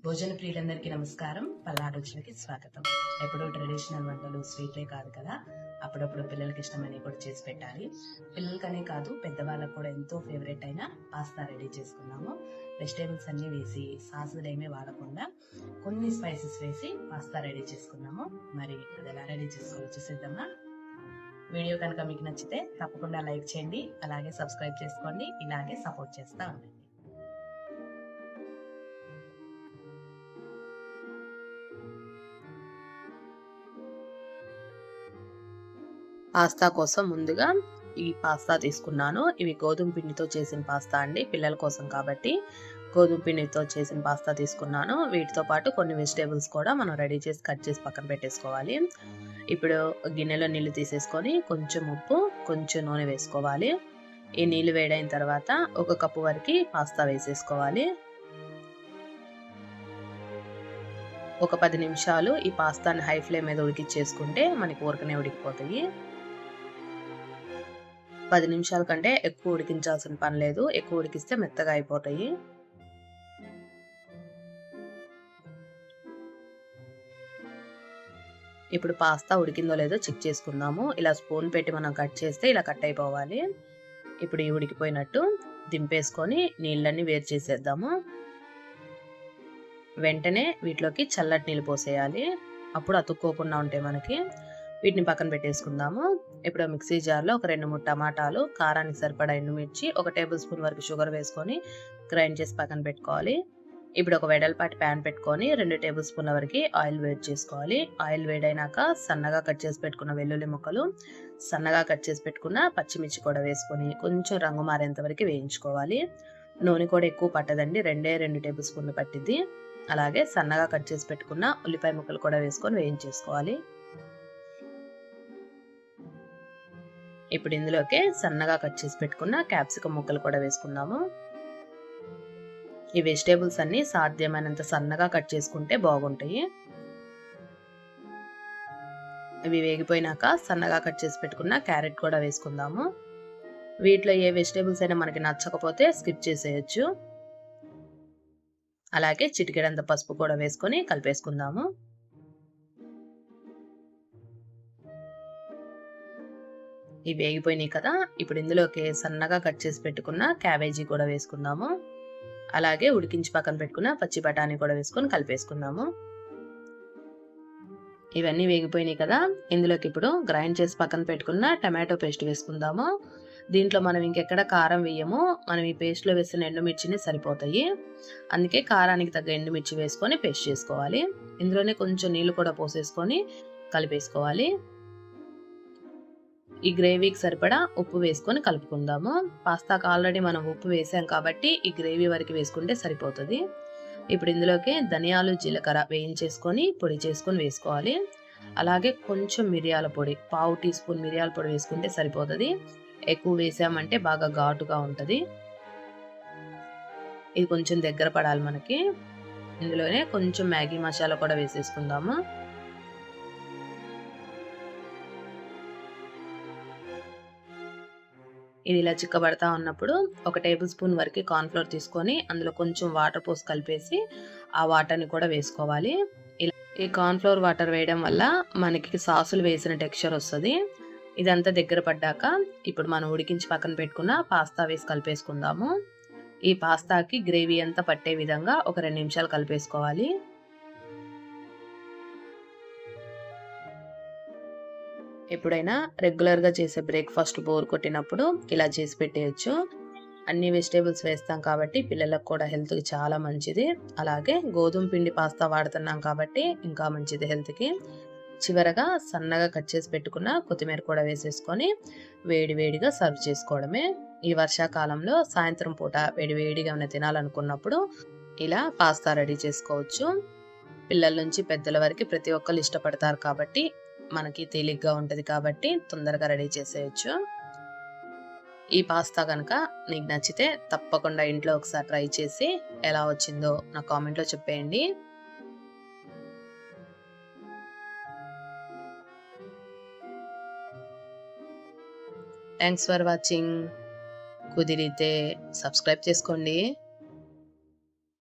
భోజన ప్రియులందరికీ నమస్కారం. పల్నాడు రుచులకి స్వాగతం. ఎప్పుడూ ట్రెడిషనల్ వంటలు స్వీట్లే కాదు కదా, అప్పుడప్పుడు పిల్లలకి ఇష్టమైనవి కూడా చేసి పెట్టాలి. పిల్లలకనే కాదు పెద్దవాళ్ళకు కూడా ఎంతో ఫేవరెట్ అయిన పాస్తా రెడీ చేసుకున్నాము. వెజిటేబుల్స్ అన్నీ వేసి సాసులు ఏమీ వాడకుండా కొన్ని స్పైసెస్ వేసి పాస్తా రెడీ చేసుకున్నాము. మరి అది ఎలా రెడీ చేసుకోవాలో చూసేద్దామా? వీడియో కనుక మీకు నచ్చితే తప్పకుండా లైక్ చేయండి, అలాగే సబ్స్క్రైబ్ చేసుకోండి. ఇలాగే సపోర్ట్ చేస్తూ ఉండండి. పాస్తా కోసం ముందుగా ఈ పాస్తా తీసుకున్నాను. ఇవి గోధుమ పిండితో చేసిన పాస్తా అండి, పిల్లల కోసం కాబట్టి గోధుమ పిండితో చేసిన పాస్తా తీసుకున్నాను. వీటితో పాటు కొన్ని వెజిటేబుల్స్ కూడా మనం రెడీ చేసి కట్ చేసి పక్కన పెట్టేసుకోవాలి. ఇప్పుడు గిన్నెలో నీళ్లు తీసేసుకొని కొంచెం ఉప్పు, కొంచెం నూనె వేసుకోవాలి. ఈ నీళ్లు వేడైన తర్వాత 1 కప్పు వరకు పాస్తా వేసేసుకోవాలి. ఒక 10 నిమిషాలు ఈ పాస్తాని హై ఫ్లేమ్ మీద ఉడికించేసుకుంటే మనకి ఊరకనే ఉడికిపోతాయి. 10 నిమిషాల కంటే ఎక్కువ ఉడికించాల్సిన పని లేదు. ఎక్కువ ఉడికిస్తే మెత్తగా అయిపోతాయి. ఇప్పుడు పాస్తా ఉడికిందో లేదో చెక్ చేసుకుందాము. ఇలా స్పూన్ పెట్టి మనం కట్ చేస్తే ఇలా కట్ అయిపోవాలి. ఇప్పుడు ఈ ఉడికిపోయినట్టు దింపేసుకొని నీళ్ళన్నీ వేరు చేసేద్దాము. వెంటనే వీటిలోకి చల్లటి నీళ్ళు పోసేయాలి. అప్పుడు అతుక్కోకుండా ఉంటాయి మనకి. వీటిని పక్కన పెట్టేసుకుందాము. ఇప్పుడు మిక్సీ జార్లో ఒక 2-3 టమాటాలు, కారానికి సరిపడా ఎండుమిర్చి, 1 టేబుల్ స్పూన్ వరకు షుగర్ వేసుకొని గ్రైండ్ చేసి పక్కన పెట్టుకోవాలి. ఇప్పుడు ఒక వెడల్పాటి ప్యాన్ పెట్టుకొని 2 టేబుల్ స్పూన్ల వరకు ఆయిల్ వేడి చేసుకోవాలి. ఆయిల్ వేడైనాక సన్నగా కట్ చేసి పెట్టుకున్న వెల్లుల్లి ముక్కలు, సన్నగా కట్ చేసి పెట్టుకున్న పచ్చిమిర్చి కూడా వేసుకొని కొంచెం రంగు మారేంత వరకు వేయించుకోవాలి. నూనె కూడా ఎక్కువ పట్టదండి, 2 టేబుల్ స్పూన్లు పట్టింది. అలాగే సన్నగా కట్ చేసి పెట్టుకున్న ఉల్లిపాయ ముక్కలు కూడా వేసుకొని వేయించేసుకోవాలి. ఇప్పుడు ఇందులోకి సన్నగా కట్ చేసి పెట్టుకున్న క్యాప్సికం ముక్కలు కూడా వేసుకుందాము. ఈ వెజిటేబుల్స్ అన్ని సాధ్యమైనంత సన్నగా కట్ చేసుకుంటే బాగుంటాయి. ఇవి వేగిపోయినాక సన్నగా కట్ చేసి పెట్టుకున్న క్యారెట్ కూడా వేసుకుందాము. వీటిలో ఏ వెజిటేబుల్స్ అయినా మనకి నచ్చకపోతే స్కిప్ చేసేయచ్చు. అలాగే చిటికెడంత పసుపు కూడా వేసుకొని కలిపేసుకుందాము. ఇవి వేగిపోయినాయి కదా, ఇప్పుడు ఇందులోకి సన్నగా కట్ చేసి పెట్టుకున్న క్యాబేజీ కూడా వేసుకుందాము. అలాగే ఉడికించి పక్కన పెట్టుకున్న పచ్చి బఠానీ కూడా వేసుకొని కలిపేసుకుందాము. ఇవన్నీ వేగిపోయినాయి కదా, ఇందులోకి ఇప్పుడు గ్రైండ్ చేసి పక్కన పెట్టుకున్న టమాటో పేస్ట్ వేసుకుందాము. దీంట్లో మనం ఇంకెక్కడ కారం వేయము, మనం ఈ పేస్ట్లో వేసిన ఎండుమిర్చిని సరిపోతాయి. అందుకే కారానికి తగ్గ ఎండుమిర్చి వేసుకొని పేస్ట్ చేసుకోవాలి. ఇందులోనే కొంచెం నీళ్లు కూడా పోసేసుకొని కలిపేసుకోవాలి. ఈ గ్రేవీకి సరిపడా ఉప్పు వేసుకొని కలుపుకుందాము. పాస్తాకు ఆల్రెడీ మనం ఉప్పు వేసాం కాబట్టి ఈ గ్రేవీ వరకు వేసుకుంటే సరిపోతుంది. ఇప్పుడు ఇందులోకి ధనియాలు, జీలకర్ర వేయించేసుకొని పొడి చేసుకొని వేసుకోవాలి. అలాగే కొంచెం మిరియాల పొడి, 1/2 టీ స్పూన్ మిరియాల పొడి వేసుకుంటే సరిపోతుంది. ఎక్కువ వేసామంటే బాగా ఘాటుగా ఉంటుంది. ఇది కొంచెం దగ్గర పడాలి మనకి. ఇందులోనే కొంచెం మ్యాగీ మసాలా కూడా వేసేసుకుందాము. ఇది ఇలా చిక్కబడతా ఉన్నప్పుడు 1 టేబుల్ స్పూన్ వరకు కార్న్‌ఫ్లోర్ తీసుకొని అందులో కొంచెం వాటర్ పోసి కలిపేసి ఆ వాటర్ని కూడా వేసుకోవాలి. ఇలా ఈ కార్న్‌ఫ్లోర్ వాటర్ వేయడం వల్ల మనకి సాసులు వేసిన టెక్స్చర్ వస్తుంది. ఇదంతా దగ్గర పడ్డాక ఇప్పుడు మనం ఉడికించి పక్కన పెట్టుకున్న పాస్తా వేసి కలిపేసుకుందాము. ఈ పాస్తాకి గ్రేవీ అంతా పట్టే విధంగా ఒక 2 నిమిషాలు కలిపేసుకోవాలి. ఎప్పుడైనా రెగ్యులర్గా చేసే బ్రేక్ఫాస్ట్ బోర్ కొట్టినప్పుడు ఇలా చేసి పెట్టేయచ్చు. అన్ని వెజిటేబుల్స్ వేస్తాం కాబట్టి పిల్లలకు కూడా హెల్త్కి చాలా మంచిది. అలాగే గోధుమ పిండి పాస్తా వాడుతున్నాం కాబట్టి ఇంకా మంచిది హెల్త్కి. చివరగా సన్నగా కట్ చేసి పెట్టుకున్న కొత్తిమీర కూడా వేసేసుకొని వేడివేడిగా సర్వ్ చేసుకోవడమే. ఈ వర్షాకాలంలో సాయంత్రం పూట వేడివేడిగా ఉన్న తినాలనుకున్నప్పుడు ఇలా పాస్తా రెడీ చేసుకోవచ్చు. పిల్లల నుంచి పెద్దల వరకు ప్రతి ఒక్కరు ఇష్టపడతారు కాబట్టి మనకి తేలిగ్గా ఉంటుంది కాబట్టి తొందరగా రెడీ చేసేయచ్చు. ఈ పాస్తా కనుక మీకు నచ్చితే తప్పకుండా ఇంట్లో ఒకసారి ట్రై చేసి ఎలా వచ్చిందో నా కామెంట్లో చెప్పేయండి. Thanks for watching. కుదిరితే సబ్స్క్రైబ్ చేసుకోండి.